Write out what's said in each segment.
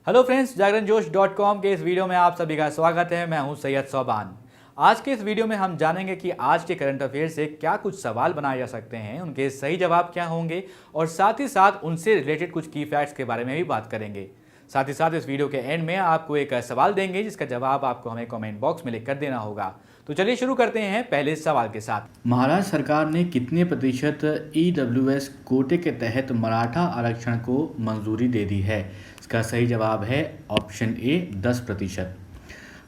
Hello friends, जागरणजोश.com के इस video में आप सभी का स्वागत है। मैं हूं सैयद सोबान। आज के इस वीडियो में हम जानेंगे कि आज के करंट अफेयर से क्या कुछ सवाल बनाए जा सकते हैं, उनके सही जवाब क्या होंगे और साथ ही साथ उनसे रिलेटेड कुछ की फैक्ट्स के बारे में भी बात करेंगे। साथ ही साथ इस वीडियो के एंड में आपको एक सवाल देंगे जिसका जवाब आपको हमें कमेंट बॉक्स में लिखकर देना होगा। तो चलिए शुरू करते हैं पहले सवाल के साथ। महाराष्ट्र सरकार ने कितने प्रतिशत EWS कोटे के तहत मराठा आरक्षण को मंजूरी दे दी है? इसका सही जवाब है ऑप्शन ए 10%।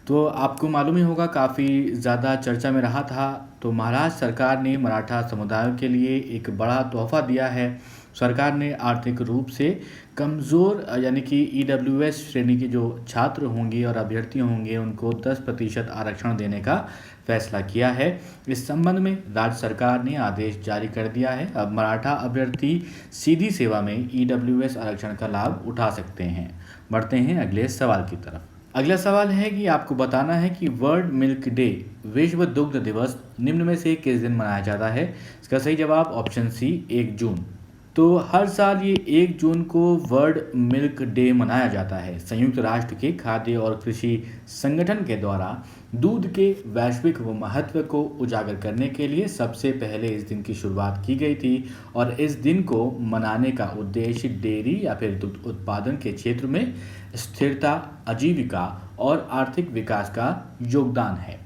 तो आपको मालूम ही होगा, काफ़ी ज़्यादा चर्चा में रहा था। तो महाराष्ट्र सरकार ने मराठा समुदाय के लिए एक बड़ा तोहफा दिया है। सरकार ने आर्थिक रूप से कमज़ोर यानी कि EWS श्रेणी के जो छात्र होंगे और अभ्यर्थी होंगे उनको 10% आरक्षण देने का फैसला किया है। इस संबंध में राज्य सरकार ने आदेश जारी कर दिया है। अब मराठा अभ्यर्थी सीधी सेवा में EWS आरक्षण का लाभ उठा सकते हैं। बढ़ते हैं अगले सवाल की तरफ। अगला सवाल है कि आपको बताना है कि वर्ल्ड मिल्क डे, विश्व दुग्ध दिवस, निम्न में से किस दिन मनाया जाता है? इसका सही जवाब ऑप्शन सी 1 जून। तो हर साल ये 1 जून को वर्ल्ड मिल्क डे मनाया जाता है। संयुक्त राष्ट्र के खाद्य और कृषि संगठन के द्वारा दूध के वैश्विक महत्व को उजागर करने के लिए सबसे पहले इस दिन की शुरुआत की गई थी और इस दिन को मनाने का उद्देश्य डेयरी या फिर दुग्ध उत्पादन के क्षेत्र में स्थिरता, आजीविका और आर्थिक विकास का योगदान है।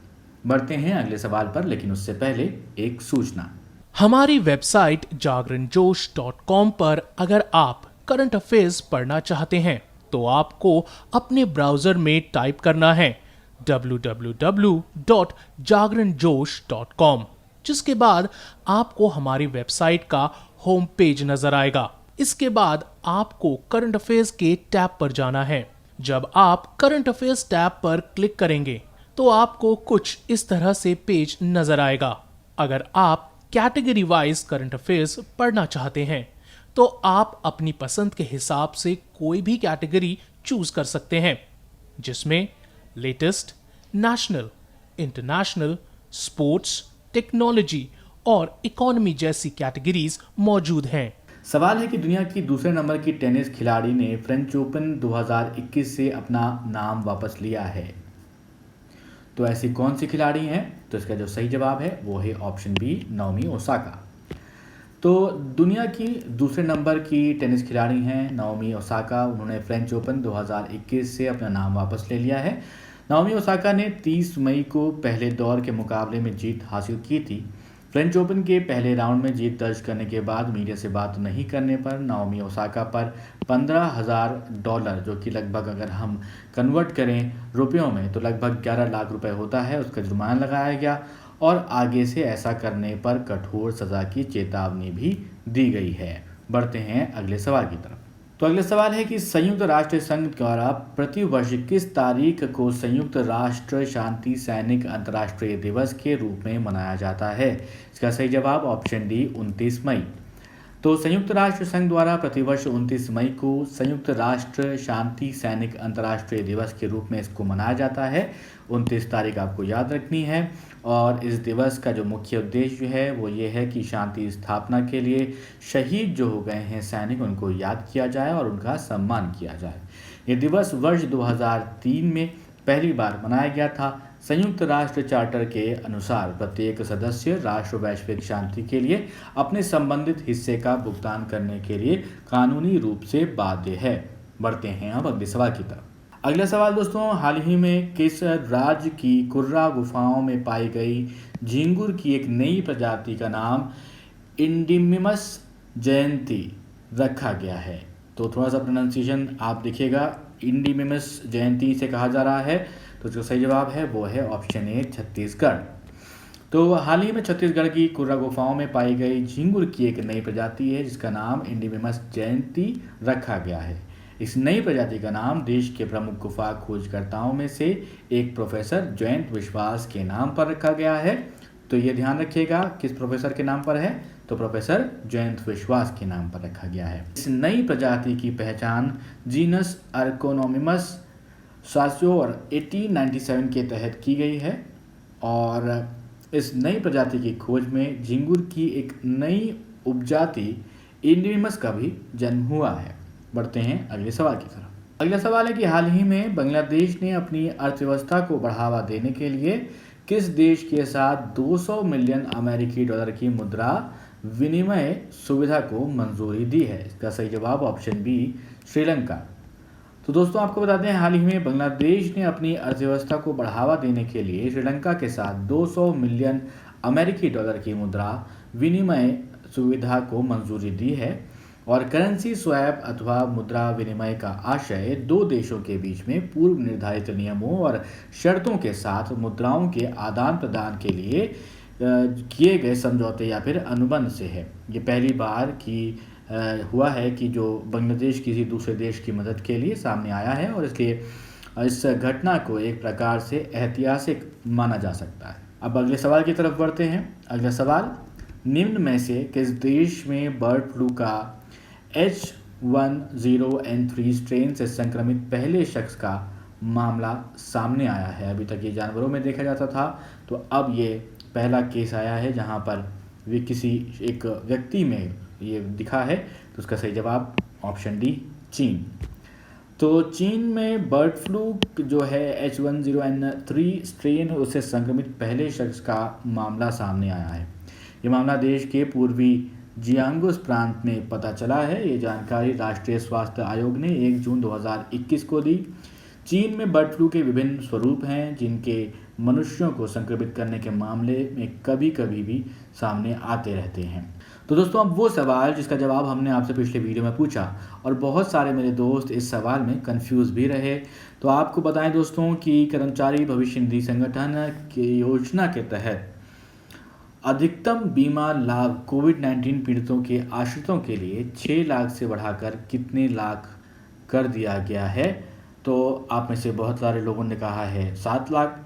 बढ़ते हैं अगले सवाल पर, लेकिन उससे पहले एक सूचना। हमारी वेबसाइट जागरणजोश.com पर अगर आप करंट अफेयर्स पढ़ना चाहते हैं तो आपको अपने ब्राउजर में टाइप करना है www.jagranjosh.com, जिसके बाद आपको हमारी वेबसाइट का होम पेज नजर आएगा। इसके बाद आपको करंट अफेयर्स के टैब पर जाना है। जब आप करंट अफेयर्स टैब पर क्लिक करेंगे तो आपको कुछ इस तरह से पेज नजर आएगा। अगर आप कैटेगरी वाइज करंट अफेयर्स पढ़ना चाहते हैं तो आप अपनी पसंद के हिसाब से कोई भी कैटेगरी चूज कर सकते हैं, जिसमें latest, national, international, sports, technology और इकोनॉमी जैसी कैटेगरीज मौजूद हैं। सवाल है कि दुनिया की दूसरे नंबर की टेनिस खिलाड़ी ने फ्रेंच ओपन 2021 से अपना नाम वापस लिया है। तो ऐसी कौन सी खिलाड़ी हैं? तो इसका जो सही जवाब है वो है ऑप्शन बी, नाओमी ओसाका। तो दुनिया की दूसरे नंबर की टेनिस खिलाड़ी हैं नाओमी ओसाका। उन्होंने फ्रेंच ओपन 2021 से अपना नाम वापस ले लिया है। नाओमी ओसाका ने 30 मई को पहले दौर के मुकाबले में जीत हासिल की थी। फ्रेंच ओपन के पहले राउंड में जीत दर्ज करने के बाद मीडिया से बात नहीं करने पर नाओमी ओसाका पर $15,000, जो कि लगभग अगर हम कन्वर्ट करें रुपयों में तो लगभग 11 लाख रुपए होता है, उसका जुर्माना लगाया गया और आगे से ऐसा करने पर कठोर सजा की चेतावनी भी दी गई है। बढ़ते हैं अगले सवाल की तरफ। तो अगला सवाल है कि संयुक्त राष्ट्र संघ द्वारा प्रतिवर्ष किस तारीख को संयुक्त राष्ट्र शांति सैनिक अंतर्राष्ट्रीय दिवस के रूप में मनाया जाता है? इसका सही जवाब ऑप्शन डी 29 मई। तो संयुक्त राष्ट्र संघ द्वारा प्रतिवर्ष 29 मई को संयुक्त राष्ट्र शांति सैनिक अंतर्राष्ट्रीय दिवस के रूप में इसको मनाया जाता है। 29 तारीख आपको याद रखनी है और इस दिवस का जो मुख्य उद्देश्य है वो ये है कि शांति स्थापना के लिए शहीद जो हो गए हैं सैनिक, उनको याद किया जाए और उनका सम्मान किया जाए। ये दिवस वर्ष 2003 में पहली बार मनाया गया था। संयुक्त राष्ट्र चार्टर के अनुसार प्रत्येक सदस्य राष्ट्र वैश्विक शांति के लिए अपने संबंधित हिस्से का भुगतान करने के लिए कानूनी रूप से बाध्य है। बढ़ते हैं अब अगले सवाल की तरफ। अगला सवाल दोस्तों, हाल ही में किस राज्य की कुर्रा गुफाओं में पाई गई झींगुर की एक नई प्रजाति का नाम इंडिमिमस जयंती रखा गया है? तो थोड़ा सा प्रोनाउंसिएशन आप देखिएगा, इंडिमिमस जयंती से कहा जा रहा है। तो जो सही जवाब है वो है ऑप्शन ए छत्तीसगढ़। तो हाल ही में छत्तीसगढ़ की कुर्रा गुफाओं में पाई गई झींगुर की एक नई प्रजाति है जिसका नाम इंडिमिमस जयंती रखा गया है। इस नई प्रजाति का नाम देश के प्रमुख गुफा खोजकर्ताओं में से एक प्रोफेसर जयंत विश्वास के नाम पर रखा गया है। तो ये ध्यान रखिएगा किस प्रोफेसर के नाम पर है, तो प्रोफेसर जयंत विश्वास के नाम पर रखा गया है। इस नई प्रजाति की पहचान जीनस अर्कोनोमिमस सास्योर 1897 के तहत की गई है और इस नई प्रजाति की खोज में झींगुर की एक नई उपजाति इंडिमिमस का भी जन्म हुआ है। बढ़ते हैं अगले सवाल की तरफ। अगला सवाल है कि हाल ही में बांग्लादेश ने अपनी अर्थव्यवस्था को बढ़ावा देने के लिए किस देश के साथ 200 मिलियन अमेरिकी डॉलर की मुद्रा विनिमय सुविधा को मंजूरी दी है? इसका सही जवाब ऑप्शन बी, श्रीलंका। तो दोस्तों आपको बता दें, हाल ही में बांग्लादेश ने अपनी अर्थव्यवस्था को बढ़ावा देने के लिए श्रीलंका के साथ 200 मिलियन अमेरिकी डॉलर की मुद्रा विनिमय सुविधा को मंजूरी दी है। और करेंसी स्वैप अथवा मुद्रा विनिमय का आशय दो देशों के बीच में पूर्व निर्धारित नियमों और शर्तों के साथ मुद्राओं के आदान प्रदान के लिए किए गए समझौते या फिर अनुबंध से है। ये पहली बार हुआ है कि जो बांग्लादेश किसी दूसरे देश की मदद के लिए सामने आया है, और इसलिए इस घटना को एक प्रकार से ऐतिहासिक माना जा सकता है। अब अगले सवाल की तरफ बढ़ते हैं। अगला सवाल, निम्न में से किस देश में बर्ड फ्लू का H1N3 स्ट्रेन से संक्रमित पहले शख्स का मामला सामने आया है? अभी तक ये जानवरों में देखा जाता था, तो अब ये पहला केस आया है जहां पर वे किसी एक व्यक्ति में ये दिखा है। तो उसका सही जवाब ऑप्शन डी, चीन। तो चीन में बर्ड फ्लू जो है H1N3 स्ट्रेन उससे संक्रमित पहले शख्स का मामला सामने आया है। ये मामला देश के पूर्वी जियांगुस प्रांत में पता चला है। ये जानकारी राष्ट्रीय स्वास्थ्य आयोग ने 1 जून 2021 को दी। चीन में बर्ड फ्लू के विभिन्न स्वरूप हैं जिनके मनुष्यों को संक्रमित करने के मामले में कभी कभी भी सामने आते रहते हैं। तो दोस्तों अब वो सवाल जिसका जवाब हमने आपसे पिछले वीडियो में पूछा, और बहुत सारे मेरे दोस्त इस सवाल में कंफ्यूज भी रहे। तो आपको बताएं दोस्तों कि कर्मचारी भविष्य निधि संगठन की योजना के तहत अधिकतम बीमा लाभ कोविड-19 पीड़ितों के आश्रितों के लिए 6 लाख से बढ़ाकर कितने लाख कर दिया गया है? तो आप में से बहुत सारे लोगों ने कहा है 7 लाख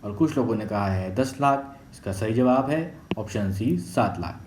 और कुछ लोगों ने कहा है 10 लाख। इसका सही जवाब है ऑप्शन सी, 7 लाख।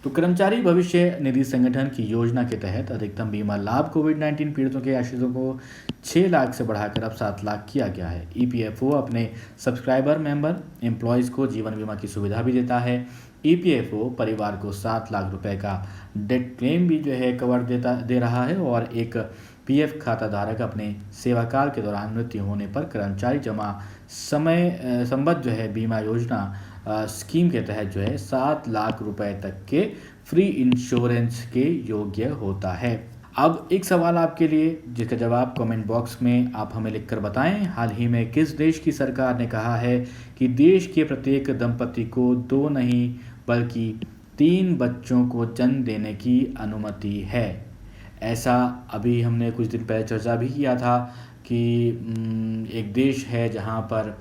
तो कर्मचारी भविष्य निधि संगठन की योजना के तहत अधिकतम बीमा लाभ कोविड-19 पीड़ितों के आश्रितों को 6 लाख से बढ़ाकर अब 7 लाख किया गया है। EPFO अपने सब्सक्राइबर मेंबर एम्प्लॉयज़ को जीवन बीमा की सुविधा भी देता है। EPFO परिवार को 7 लाख रुपए का डेथ क्लेम भी जो है कवर दे रहा है, और एक PF खाता धारक अपने सेवाकाल के दौरान मृत्यु होने पर कर्मचारी जमा समय संबद्ध जो है बीमा योजना स्कीम के तहत जो है 7 लाख रुपए तक के फ्री इंश्योरेंस के योग्य होता है। अब एक सवाल आपके लिए जिसका जवाब कमेंट बॉक्स में आप हमें लिखकर बताएं। हाल ही में किस देश की सरकार ने कहा है कि देश के प्रत्येक दंपति को 2 नहीं बल्कि 3 बच्चों को जन्म देने की अनुमति है? ऐसा अभी हमने कुछ दिन पहले चर्चा भी किया था कि एक देश है जहां पर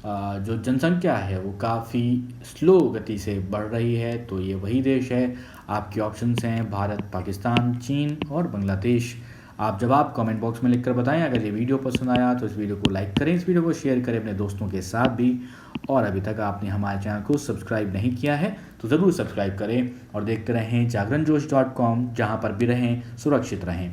जो जनसंख्या है वो काफ़ी स्लो गति से बढ़ रही है। तो ये वही देश है। आपके ऑप्शंस हैं भारत, पाकिस्तान, चीन और बांग्लादेश। आप जवाब कमेंट बॉक्स में लिखकर बताएं। अगर ये वीडियो पसंद आया तो इस वीडियो को लाइक करें, इस वीडियो को शेयर करें अपने दोस्तों के साथ भी। और अभी तक आपने हमारे चैनल को सब्सक्राइब नहीं किया है तो ज़रूर सब्सक्राइब करें और देखते रहें जागरणजोश.com, जहाँ पर भी रहें सुरक्षित रहें।